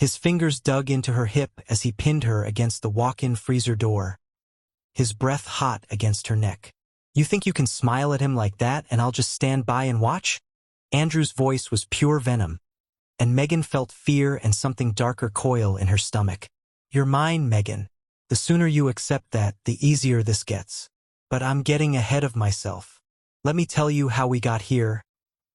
His fingers dug into her hip as he pinned her against the walk-in freezer door, his breath hot against her neck. You think you can smile at him like that and I'll just stand by and watch? Andrew's voice was pure venom, and Megan felt fear and something darker coil in her stomach. You're mine, Megan. The sooner you accept that, the easier this gets. But I'm getting ahead of myself. Let me tell you how we got here,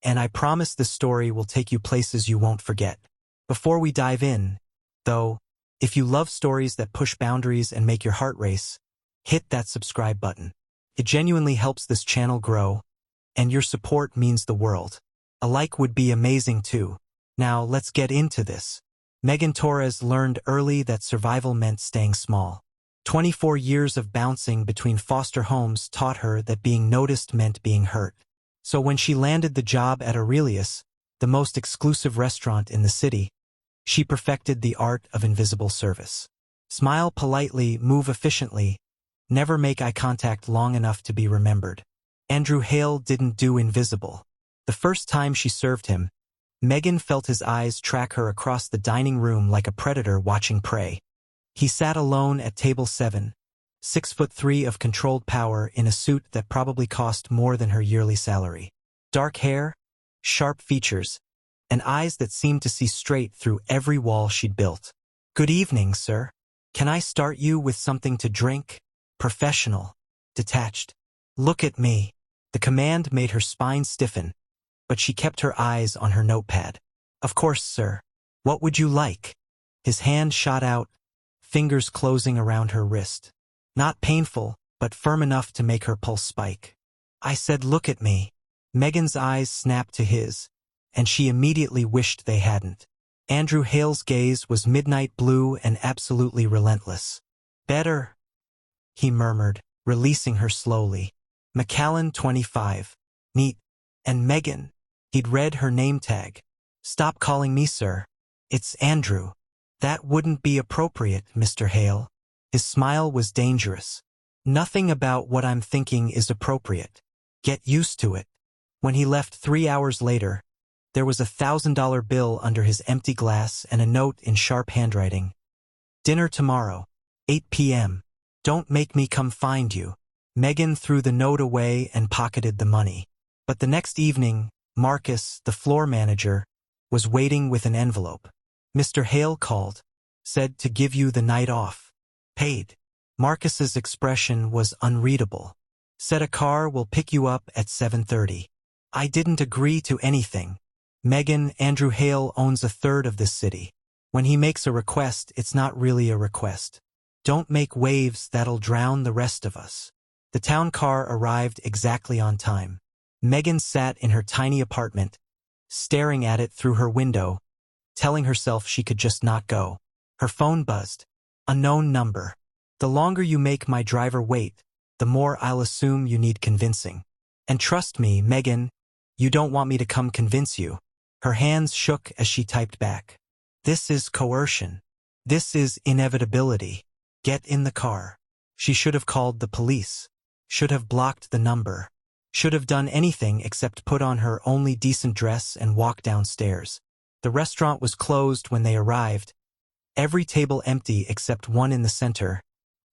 and I promise this story will take you places you won't forget. Before we dive in, though, if you love stories that push boundaries and make your heart race, hit that subscribe button. It genuinely helps this channel grow, and your support means the world. A like would be amazing too. Now let's get into this. Megan Torres learned early that survival meant staying small. 24 years of bouncing between foster homes taught her that being noticed meant being hurt. So when she landed the job at Aurelius, the most exclusive restaurant in the city, she perfected the art of invisible service. Smile politely, move efficiently, never make eye contact long enough to be remembered. Andrew Hale didn't do invisible. The first time she served him, Megan felt his eyes track her across the dining room like a predator watching prey. He sat alone at table 7, 6'3" of controlled power in a suit that probably cost more than her yearly salary. Dark hair, sharp features, and eyes that seemed to see straight through every wall she'd built. Good evening, sir. Can I start you with something to drink? Professional, detached. Look at me. The command made her spine stiffen, but she kept her eyes on her notepad. Of course, sir. What would you like? His hand shot out, fingers closing around her wrist. Not painful, but firm enough to make her pulse spike. I said, look at me. Megan's eyes snapped to his, and she immediately wished they hadn't. Andrew Hale's gaze was midnight blue and absolutely relentless. Better, he murmured, releasing her slowly. McAllen, 25. Neat. And Megan. He'd read her name tag. Stop calling me sir. It's Andrew. That wouldn't be appropriate, Mr. Hale. His smile was dangerous. Nothing about what I'm thinking is appropriate. Get used to it. When he left 3 hours later, there was a $1,000 bill under his empty glass and a note in sharp handwriting. Dinner tomorrow, 8 p.m. Don't make me come find you. Megan threw the note away and pocketed the money. But the next evening, Marcus, the floor manager, was waiting with an envelope. Mr. Hale called, said to give you the night off. Paid. Marcus's expression was unreadable. Said a car will pick you up at 7:30. I didn't agree to anything. Megan, Andrew Hale owns a third of this city. When he makes a request, it's not really a request. Don't make waves that'll drown the rest of us. The town car arrived exactly on time. Megan sat in her tiny apartment, staring at it through her window, telling herself she could just not go. Her phone buzzed. Unknown number. The longer you make my driver wait, the more I'll assume you need convincing. And trust me, Megan, you don't want me to come convince you. Her hands shook as she typed back. This is coercion. This is inevitability. Get in the car. She should have called the police. Should have blocked the number. Should have done anything except put on her only decent dress and walk downstairs. The restaurant was closed when they arrived, every table empty except one in the center,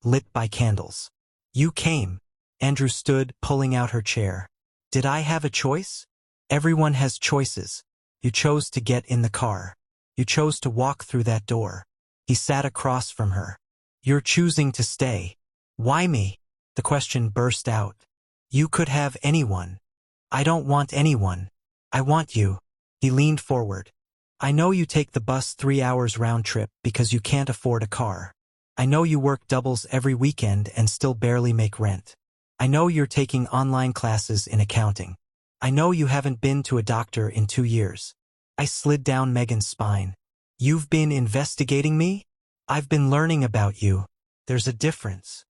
lit by candles. You came. Andrew stood, pulling out her chair. Did I have a choice? Everyone has choices. You chose to get in the car. You chose to walk through that door. He sat across from her. You're choosing to stay. Why me? The question burst out. You could have anyone. I don't want anyone. I want you. He leaned forward. I know you take the bus 3 hours round trip because you can't afford a car. I know you work doubles every weekend and still barely make rent. I know you're taking online classes in accounting. I know you haven't been to a doctor in 2 years. I slid down Megan's spine. You've been investigating me? I've been learning about you. There's a difference.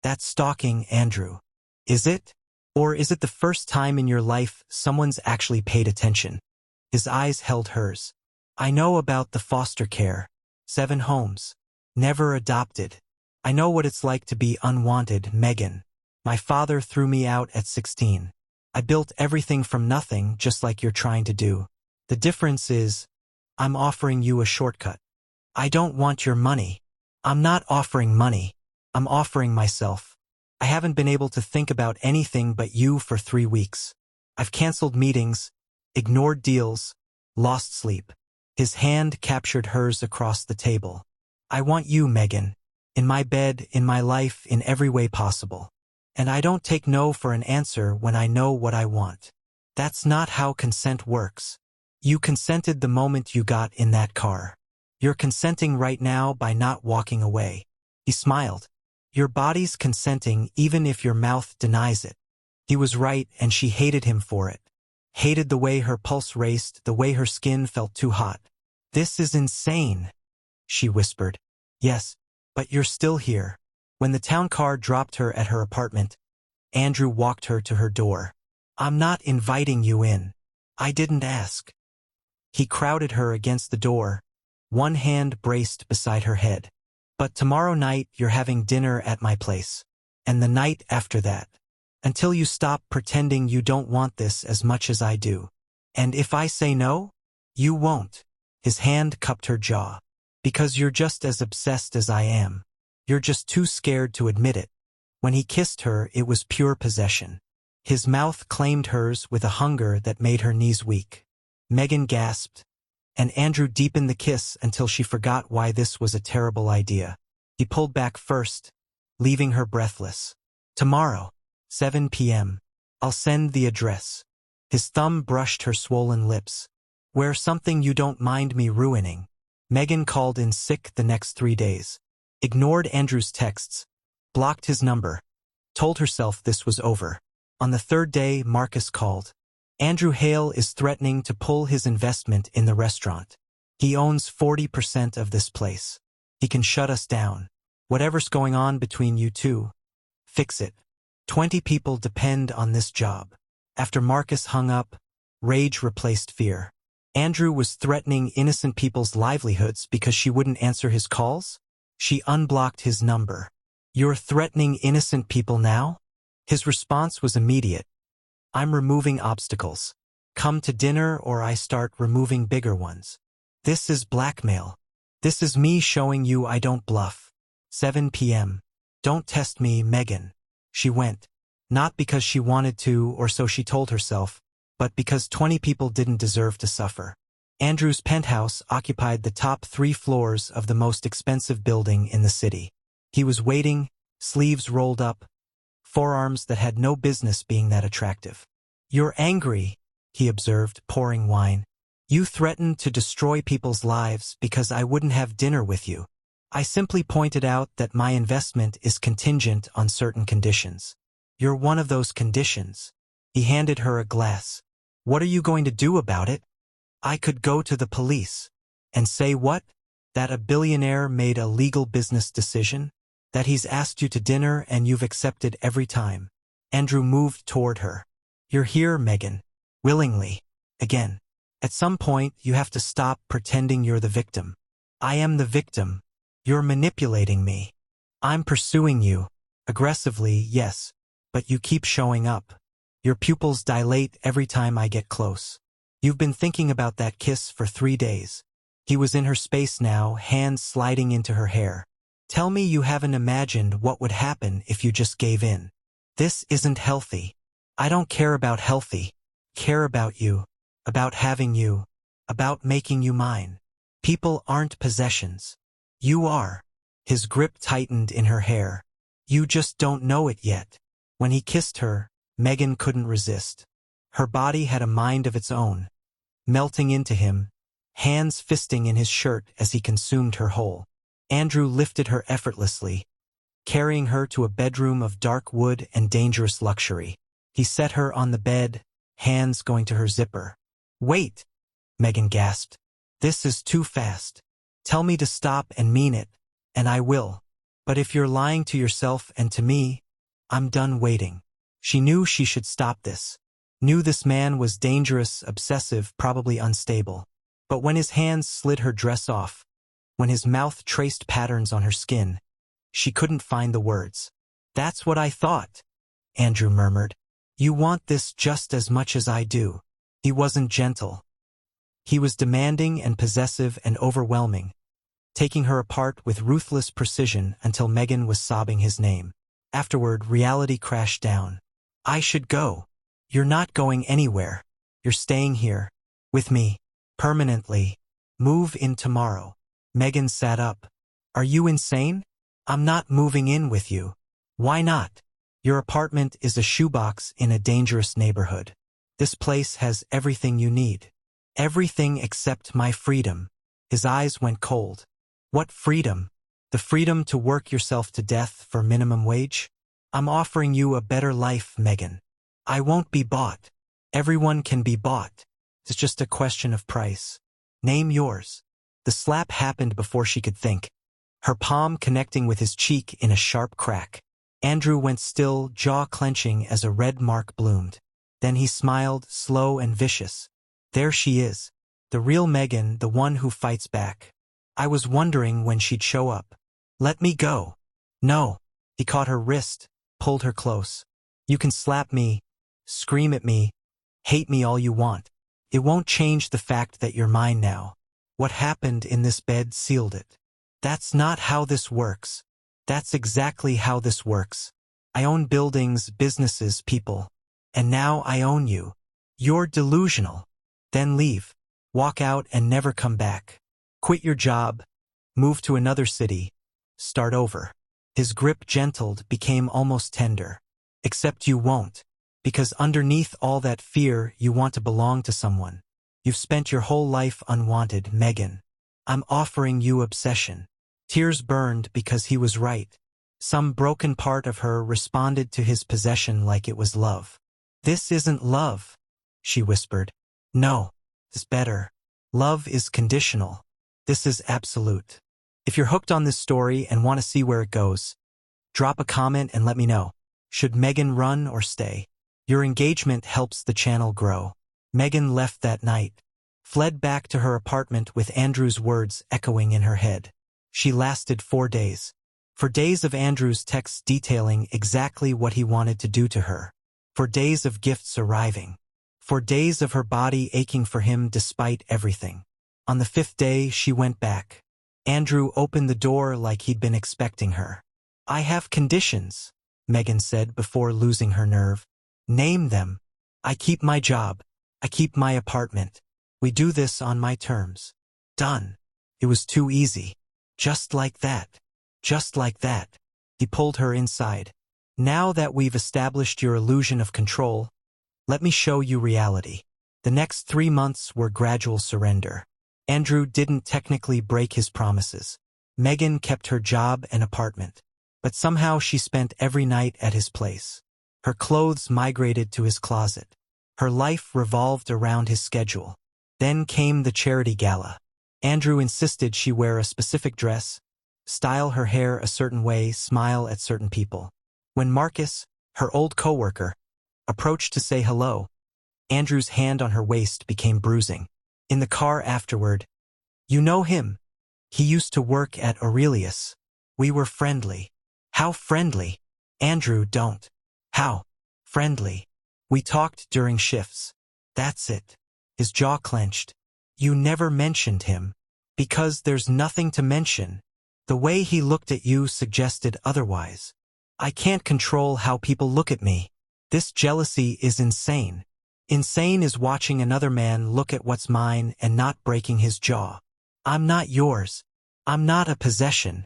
That's stalking, Andrew. Is it? Or is it the first time in your life someone's actually paid attention? His eyes held hers. I know about the foster care. 7 homes. Never adopted. I know what it's like to be unwanted, Megan. My father threw me out at 16. I built everything from nothing, just like you're trying to do. The difference is, I'm offering you a shortcut. I don't want your money. I'm not offering money. I'm offering myself. I haven't been able to think about anything but you for 3 weeks. I've canceled meetings, ignored deals, lost sleep. His hand captured hers across the table. I want you, Megan. In my bed, in my life, in every way possible. And I don't take no for an answer when I know what I want. That's not how consent works. You consented the moment you got in that car. You're consenting right now by not walking away. He smiled. Your body's consenting even if your mouth denies it. He was right, and she hated him for it. Hated the way her pulse raced, the way her skin felt too hot. This is insane, she whispered. Yes, but you're still here. When the town car dropped her at her apartment, Andrew walked her to her door. I'm not inviting you in. I didn't ask. He crowded her against the door, one hand braced beside her head. But tomorrow night you're having dinner at my place. And the night after that. Until you stop pretending you don't want this as much as I do. And if I say no, you won't. His hand cupped her jaw. Because you're just as obsessed as I am. You're just too scared to admit it. When he kissed her, it was pure possession. His mouth claimed hers with a hunger that made her knees weak. Megan gasped, and Andrew deepened the kiss until she forgot why this was a terrible idea. He pulled back first, leaving her breathless. Tomorrow, 7 p.m. I'll send the address. His thumb brushed her swollen lips. Wear something you don't mind me ruining. Megan called in sick the next 3 days. Ignored Andrew's texts. Blocked his number. Told herself this was over. On the 3rd day, Marcus called. Andrew Hale is threatening to pull his investment in the restaurant. He owns 40% of this place. He can shut us down. Whatever's going on between you two, fix it. 20 people depend on this job. After Marcus hung up, rage replaced fear. Andrew was threatening innocent people's livelihoods because she wouldn't answer his calls? She unblocked his number. You're threatening innocent people now? His response was immediate. I'm removing obstacles. Come to dinner or I start removing bigger ones. This is blackmail. This is me showing you I don't bluff. 7 p.m. Don't test me, Megan. She went. Not because she wanted to or so she told herself, but because 20 people didn't deserve to suffer. Andrew's penthouse occupied the top 3 floors of the most expensive building in the city. He was waiting, sleeves rolled up, forearms that had no business being that attractive. You're angry, he observed, pouring wine. You threatened to destroy people's lives because I wouldn't have dinner with you. I simply pointed out that my investment is contingent on certain conditions. You're one of those conditions. He handed her a glass. What are you going to do about it? I could go to the police. And say what? That a billionaire made a legal business decision? That he's asked you to dinner and you've accepted every time? Andrew moved toward her. You're here, Megan. Willingly. Again. At some point, you have to stop pretending you're the victim. I am the victim. You're manipulating me. I'm pursuing you. Aggressively, yes. But you keep showing up. Your pupils dilate every time I get close. You've been thinking about that kiss for 3 days. He was in her space now, hands sliding into her hair. Tell me you haven't imagined what would happen if you just gave in. This isn't healthy. I don't care about healthy. Care about you. About having you. About making you mine. People aren't possessions. You are. His grip tightened in her hair. You just don't know it yet. When he kissed her, Megan couldn't resist. Her body had a mind of its own. Melting into him, hands fisting in his shirt as he consumed her whole. Andrew lifted her effortlessly, carrying her to a bedroom of dark wood and dangerous luxury. He set her on the bed, hands going to her zipper. Wait, Megan gasped. This is too fast. Tell me to stop and mean it, and I will. But if you're lying to yourself and to me, I'm done waiting. She knew she should stop this. Knew this man was dangerous, obsessive, probably unstable. But when his hands slid her dress off, when his mouth traced patterns on her skin, she couldn't find the words. That's what I thought, Andrew murmured. You want this just as much as I do. He wasn't gentle. He was demanding and possessive and overwhelming. taking her apart with ruthless precision until Megan was sobbing his name. Afterward, reality crashed down. I should go. You're not going anywhere. You're staying here. With me. Permanently. Move in tomorrow. Megan sat up. Are you insane? I'm not moving in with you. Why not? Your apartment is a shoebox in a dangerous neighborhood. This place has everything you need. Everything except my freedom. His eyes went cold. What freedom? The freedom to work yourself to death for minimum wage? I'm offering you a better life, Megan. I won't be bought. Everyone can be bought. It's just a question of price. Name yours. The slap happened before she could think, her palm connecting with his cheek in a sharp crack. Andrew went still, jaw clenching as a red mark bloomed. Then he smiled, slow and vicious. There she is. The real Megan, the one who fights back. I was wondering when she'd show up. Let me go. No. He caught her wrist, pulled her close. You can slap me, scream at me, hate me all you want. It won't change the fact that you're mine now. What happened in this bed sealed it. That's not how this works. That's exactly how this works. I own buildings, businesses, people. And now I own you. You're delusional. Then leave. Walk out and never come back. Quit your job. Move to another city. Start over. His grip gentled, became almost tender. Except you won't. Because underneath all that fear, you want to belong to someone. You've spent your whole life unwanted, Megan. I'm offering you obsession. Tears burned because he was right. Some broken part of her responded to his possession like it was love. This isn't love, she whispered. No, it's better. Love is conditional. This is absolute. If you're hooked on this story and want to see where it goes, drop a comment and let me know. Should Megan run or stay? Your engagement helps the channel grow. Megan left that night, fled back to her apartment with Andrew's words echoing in her head. She lasted 4 days. For days of Andrew's texts detailing exactly what he wanted to do to her. For days of gifts arriving. For days of her body aching for him despite everything. On the 5th day, she went back. Andrew opened the door like he'd been expecting her. I have conditions, Megan said before losing her nerve. Name them. I keep my job. I keep my apartment. We do this on my terms. Done. It was too easy. Just like that. Just like that. He pulled her inside. Now that we've established your illusion of control, let me show you reality. The next 3 months were gradual surrender. Andrew didn't technically break his promises. Megan kept her job and apartment. But somehow she spent every night at his place. Her clothes migrated to his closet. Her life revolved around his schedule. Then came the charity gala. Andrew insisted she wear a specific dress, style her hair a certain way, smile at certain people. When Marcus, her old coworker, approached to say hello, Andrew's hand on her waist became bruising. In the car afterward, you know him. He used to work at Aurelius. We were friendly. How friendly? Andrew, don't. How? Friendly. We talked during shifts. That's it. His jaw clenched. You never mentioned him. Because there's nothing to mention. The way he looked at you suggested otherwise. I can't control how people look at me. This jealousy is insane. Insane is watching another man look at what's mine and not breaking his jaw. I'm not yours. I'm not a possession.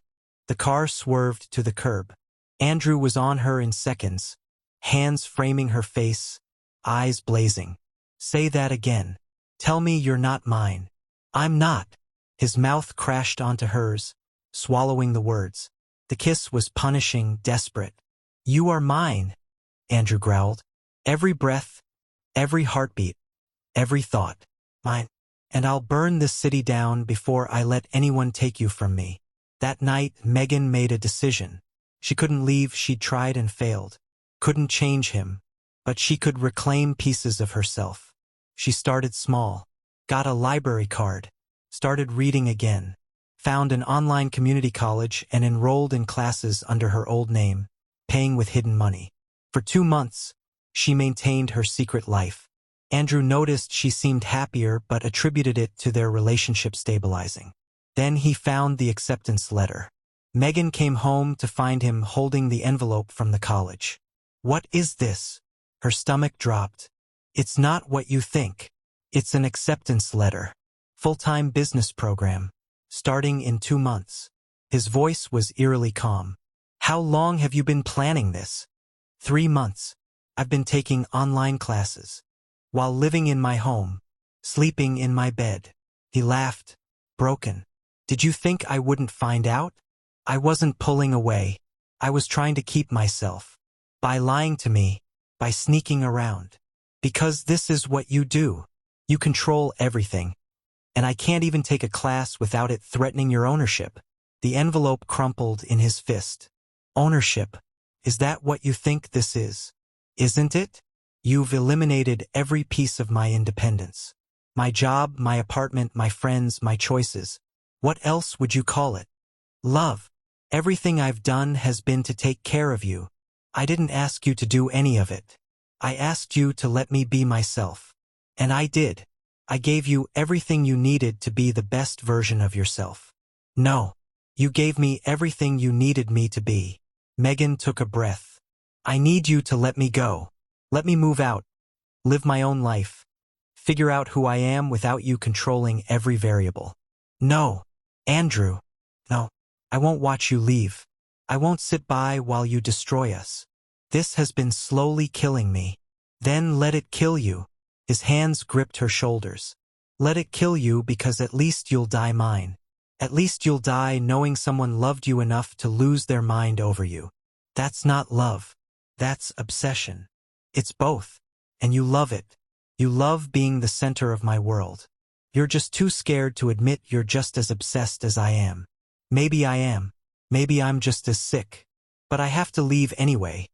The car swerved to the curb. Andrew was on her in seconds, hands framing her face, eyes blazing. Say that again. Tell me you're not mine. I'm not. His mouth crashed onto hers, swallowing the words. The kiss was punishing, desperate. You are mine, Andrew growled. Every breath, every heartbeat, every thought. Mine. And I'll burn this city down before I let anyone take you from me. That night, Megan made a decision. She couldn't leave, she tried and failed. Couldn't change him, but she could reclaim pieces of herself. She started small, got a library card, started reading again, found an online community college and enrolled in classes under her old name, paying with hidden money. For 2 months, she maintained her secret life. Andrew noticed she seemed happier but attributed it to their relationship stabilizing. Then he found the acceptance letter. Megan came home to find him holding the envelope from the college. "What is this?" Her stomach dropped. "It's not what you think. It's an acceptance letter. Full-time business program. Starting in 2 months. His voice was eerily calm. "How long have you been planning this?" 3 months. I've been taking online classes. While living in my home. Sleeping in my bed." He laughed. Broken. "Did you think I wouldn't find out? I wasn't pulling away. I was trying to keep myself. By lying to me. By sneaking around. Because this is what you do. You control everything. And I can't even take a class without it threatening your ownership." The envelope crumpled in his fist. "Ownership? Is that what you think this is? Isn't it? You've eliminated every piece of my independence. My job, my apartment, my friends, my choices. What else would you call it? Love. Everything I've done has been to take care of you. I didn't ask you to do any of it. I asked you to let me be myself. And I did. I gave you everything you needed to be the best version of yourself. No. You gave me everything you needed me to be." Megan took a breath. "I need you to let me go. Let me move out. Live my own life. Figure out who I am without you controlling every variable." "No. Andrew. No. I won't watch you leave. I won't sit by while you destroy us. This has been slowly killing me." "Then let it kill you." His hands gripped her shoulders. "Let it kill you because at least you'll die mine. At least you'll die knowing someone loved you enough to lose their mind over you. That's not love. That's obsession. It's both. And you love it. You love being the center of my world. You're just too scared to admit you're just as obsessed as I am. Maybe I am. Maybe I'm just as sick. But I have to leave anyway.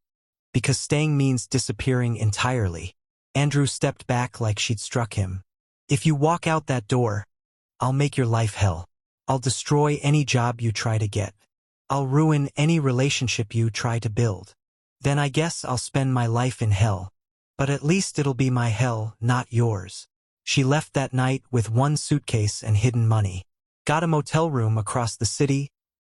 Because staying means disappearing entirely." Andrew stepped back like she'd struck him. "If you walk out that door, I'll make your life hell. I'll destroy any job you try to get. I'll ruin any relationship you try to build. Then I guess I'll spend my life in hell. But at least it'll be my hell, not yours." She left that night with 1 suitcase and hidden money. Got a motel room across the city.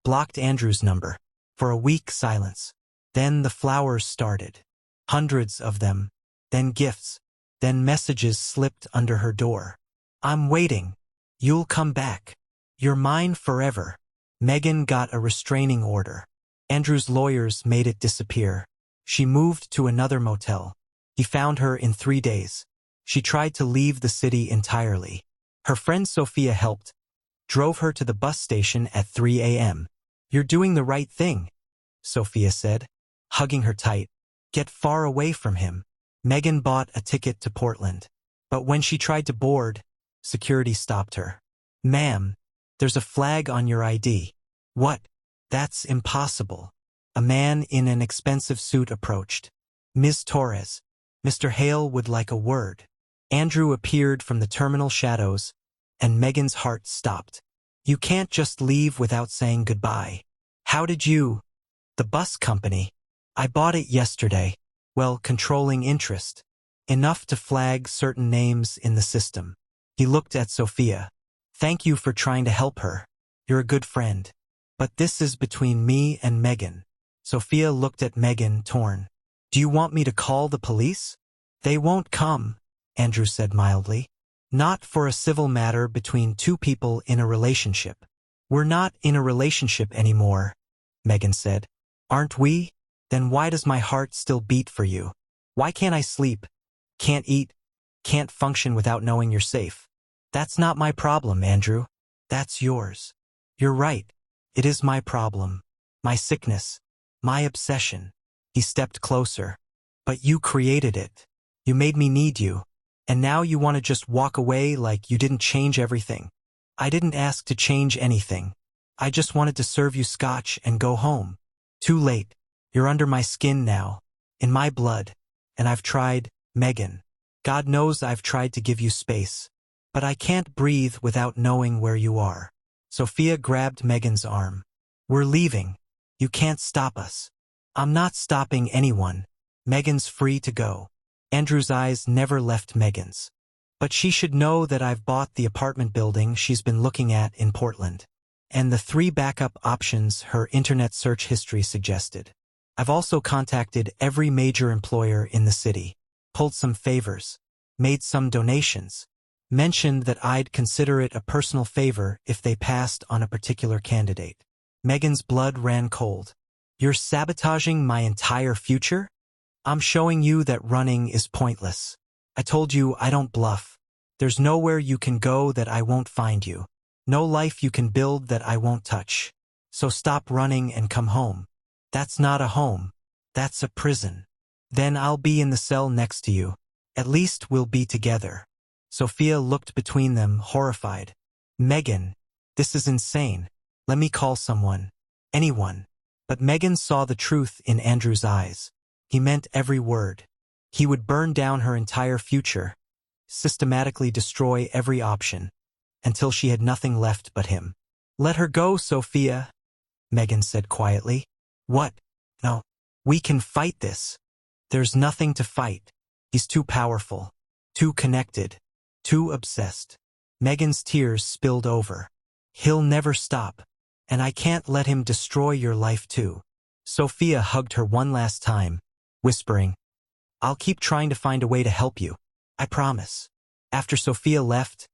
Blocked Andrew's number. For a week, silence. Then the flowers started. Hundreds of them. Then gifts. Then messages slipped under her door. "I'm waiting. You'll come back. You're mine forever." Megan got a restraining order. Andrew's lawyers made it disappear. She moved to another motel. He found her in 3 days. She tried to leave the city entirely. Her friend Sophia helped. Drove her to the bus station at 3 a.m. "You're doing the right thing," Sophia said, hugging her tight. "Get far away from him." Megan bought a ticket to Portland. But when she tried to board, security stopped her. "Ma'am, there's a flag on your ID." "What?" "That's impossible." A man in an expensive suit approached. "Ms. Torres, Mr. Hale would like a word." Andrew appeared from the terminal shadows, and Megan's heart stopped. "You can't just leave without saying goodbye." "How did you?" "The bus company. I bought it yesterday." "Well, controlling interest. Enough to flag certain names in the system." He looked at Sophia. "Thank you for trying to help her. You're a good friend. But this is between me and Megan." Sophia looked at Megan, torn. "Do you want me to call the police?" "They won't come," Andrew said mildly. "Not for a civil matter between 2 people in a relationship." "We're not in a relationship anymore," Megan said. "Aren't we? Then why does my heart still beat for you? Why can't I sleep? Can't eat? Can't function without knowing you're safe?" "That's not my problem, Andrew. That's yours." "You're right. It is my problem. My sickness. My obsession." He stepped closer. "But you created it. You made me need you. And now you want to just walk away like you didn't change everything." "I didn't ask to change anything. I just wanted to serve you scotch and go home." "Too late. You're under my skin now. In my blood. And I've tried, Megan. God knows I've tried to give you space. But I can't breathe without knowing where you are." Sophia grabbed Megan's arm. "We're leaving. You can't stop us." "I'm not stopping anyone. Megan's free to go." Andrew's eyes never left Megan's. "But she should know that I've bought the apartment building she's been looking at in Portland." and the 3 backup options her internet search history suggested. I've also contacted every major employer in the city, pulled some favors, made some donations, mentioned that I'd consider it a personal favor if they passed on a particular candidate. Megan's blood ran cold. You're sabotaging my entire future? I'm showing you that running is pointless. I told you I don't bluff. There's nowhere you can go that I won't find you. No life you can build that I won't touch. So stop running and come home. That's not a home. That's a prison. Then I'll be in the cell next to you. At least we'll be together. Sophia looked between them, horrified. Megan, this is insane. Let me call someone. Anyone. But Megan saw the truth in Andrew's eyes. He meant every word. He would burn down her entire future, systematically destroy every option, until she had nothing left but him. Let her go, Sophia, Megan said quietly. What? No. We can fight this. There's nothing to fight. He's too powerful, too connected, too obsessed. Megan's tears spilled over. He'll never stop, and I can't let him destroy your life too. Sophia hugged her one last time, whispering, I'll keep trying to find a way to help you. I promise. After Sophia left,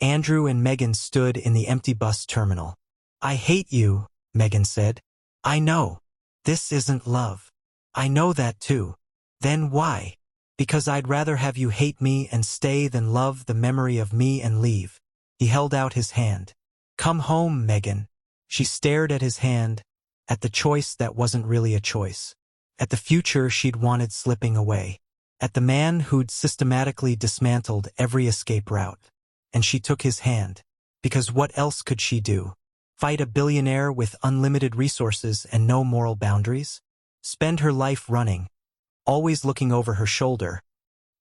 Andrew and Megan stood in the empty bus terminal. I hate you, Megan said. I know. This isn't love. I know that too. Then why? Because I'd rather have you hate me and stay than love the memory of me and leave. He held out his hand. Come home, Megan. She stared at his hand, at the choice that wasn't really a choice, at the future she'd wanted slipping away, at the man who'd systematically dismantled every escape route. And she took his hand, because what else could she do? Fight a billionaire with unlimited resources and no moral boundaries? Spend her life running, always looking over her shoulder,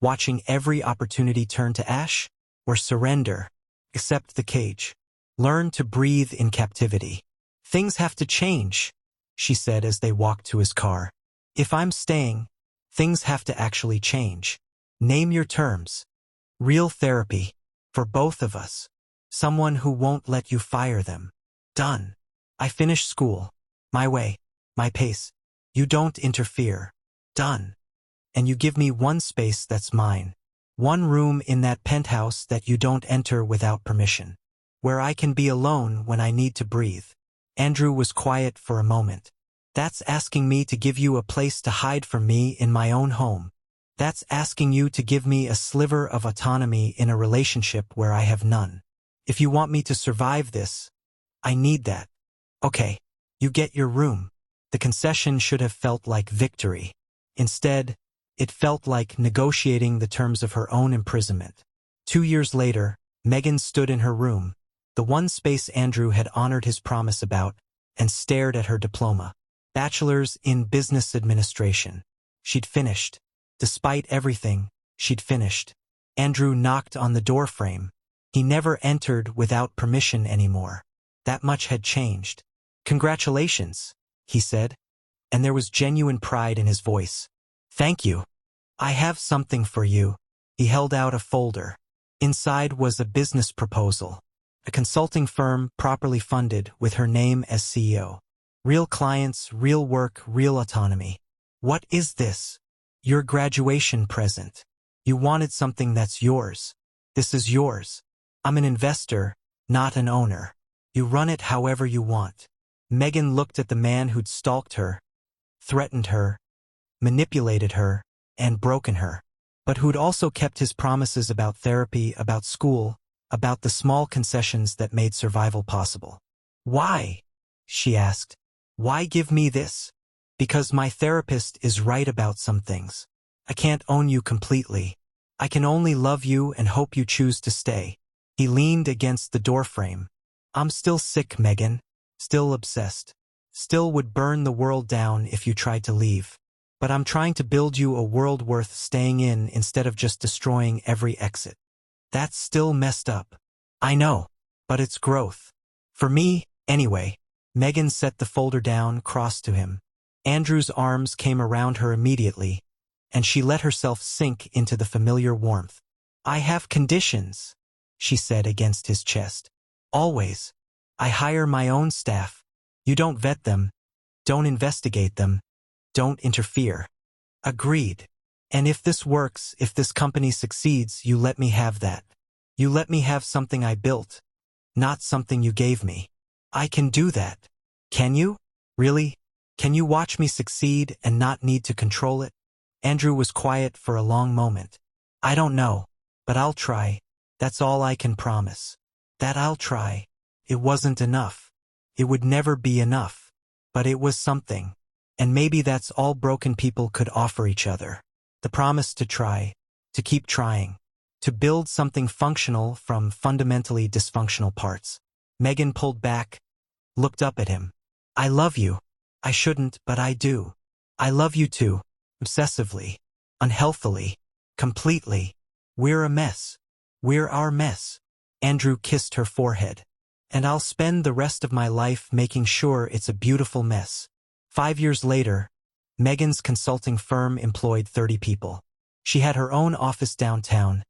watching every opportunity turn to ash? Or surrender, accept the cage, learn to breathe in captivity? Things have to change, she said as they walked to his car. If I'm staying, things have to actually change. Name your terms. Real therapy, for both of us. Someone who won't let you fire them. Done. I finish school. My way. My pace. You don't interfere. Done. And you give me one space that's mine. One room in that penthouse that you don't enter without permission. Where I can be alone when I need to breathe. Andrew was quiet for a moment. That's asking me to give you a place to hide from me in my own home. That's asking you to give me a sliver of autonomy in a relationship where I have none. If you want me to survive this, I need that. Okay, you get your room. The concession should have felt like victory. Instead, it felt like negotiating the terms of her own imprisonment. 2 years later, Megan stood in her room, the one space Andrew had honored his promise about, and stared at her diploma. Bachelor's in Business Administration. She'd finished. Despite everything, she'd finished. Andrew knocked on the doorframe. He never entered without permission anymore. That much had changed. Congratulations, he said, and there was genuine pride in his voice. Thank you. I have something for you. He held out a folder. Inside was a business proposal. A consulting firm properly funded with her name as CEO. Real clients, real work, real autonomy. What is this? Your graduation present. You wanted something that's yours. This is yours. I'm an investor, not an owner. You run it however you want. Megan looked at the man who'd stalked her, threatened her, manipulated her, and broken her, but who'd also kept his promises about therapy, about school, about the small concessions that made survival possible. Why? She asked. Why give me this? Because my therapist is right about some things. I can't own you completely. I can only love you and hope you choose to stay. He leaned against the doorframe. I'm still sick, Megan. Still obsessed. Still would burn the world down if you tried to leave. But I'm trying to build you a world worth staying in instead of just destroying every exit. That's still messed up. I know, but it's growth. For me, anyway. Megan set the folder down, crossed to him. Andrew's arms came around her immediately, and she let herself sink into the familiar warmth. I have conditions, she said against his chest. Always. I hire my own staff. You don't vet them, don't investigate them, don't interfere. Agreed. And if this works, if this company succeeds, you let me have that. You let me have something I built, not something you gave me. I can do that. Can you? Really? Can you watch me succeed and not need to control it? Andrew was quiet for a long moment. I don't know, but I'll try. That's all I can promise. That I'll try. It wasn't enough. It would never be enough. But it was something. And maybe that's all broken people could offer each other. The promise to try, to keep trying, to build something functional from fundamentally dysfunctional parts. Megan pulled back, looked up at him. I love you. I shouldn't, but I do. I love you too. Obsessively. Unhealthily. Completely. We're a mess. We're our mess. Andrew kissed her forehead. And I'll spend the rest of my life making sure it's a beautiful mess. 5 years later, Megan's consulting firm employed 30 people. She had her own office downtown,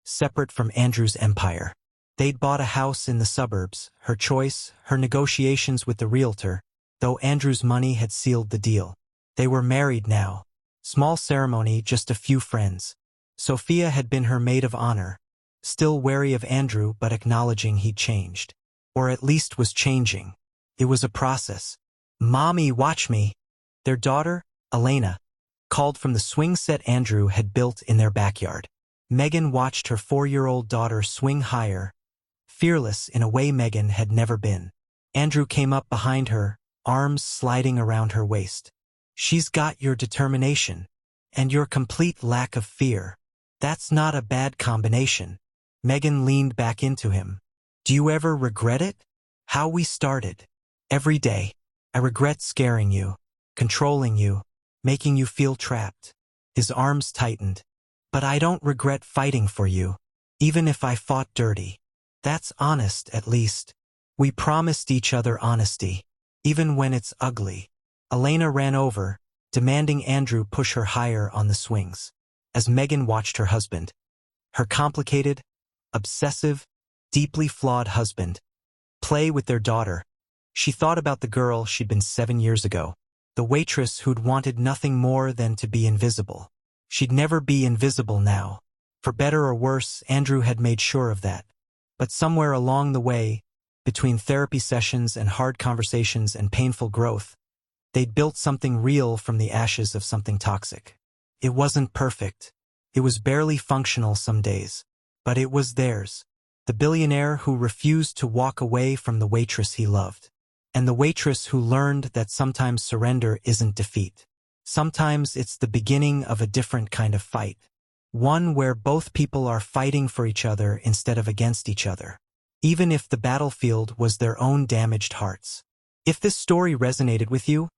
separate from Andrew's empire. They'd bought a house in the suburbs, her choice, her negotiations with the realtor, though Andrew's money had sealed the deal. They were married now. Small ceremony, just a few friends. Sophia had been her maid of honor, still wary of Andrew but acknowledging he'd changed. Or at least was changing. It was a process. Mommy, watch me. Their daughter, Elena, called from the swing set Andrew had built in their backyard. Megan watched her 4-year-old daughter swing higher, fearless in a way Megan had never been. Andrew came up behind her, arms sliding around her waist. She's got your determination. And your complete lack of fear. That's not a bad combination. Megan leaned back into him. Do you ever regret it? How we started. Every day. I regret scaring you, controlling you, making you feel trapped. His arms tightened. But I don't regret fighting for you, even if I fought dirty. That's honest, at least. We promised each other honesty, even when it's ugly. Elena ran over, demanding Andrew push her higher on the swings. As Megan watched her husband, her complicated, obsessive, deeply flawed husband, play with their daughter, she thought about the girl she'd been 7 years ago, the waitress who'd wanted nothing more than to be invisible. She'd never be invisible now. For better or worse, Andrew had made sure of that. But somewhere along the way, between therapy sessions and hard conversations and painful growth, they'd built something real from the ashes of something toxic. It wasn't perfect. It was barely functional some days. But it was theirs. The billionaire who refused to walk away from the waitress he loved. And the waitress who learned that sometimes surrender isn't defeat. Sometimes it's the beginning of a different kind of fight. One where both people are fighting for each other instead of against each other. Even if the battlefield was their own damaged hearts. If this story resonated with you,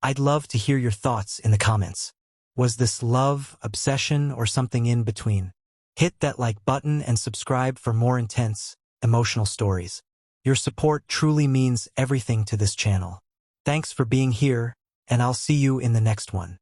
I'd love to hear your thoughts in the comments. Was this love, obsession, or something in between? Hit that like button and subscribe for more intense, emotional stories. Your support truly means everything to this channel. Thanks for being here, and I'll see you in the next one.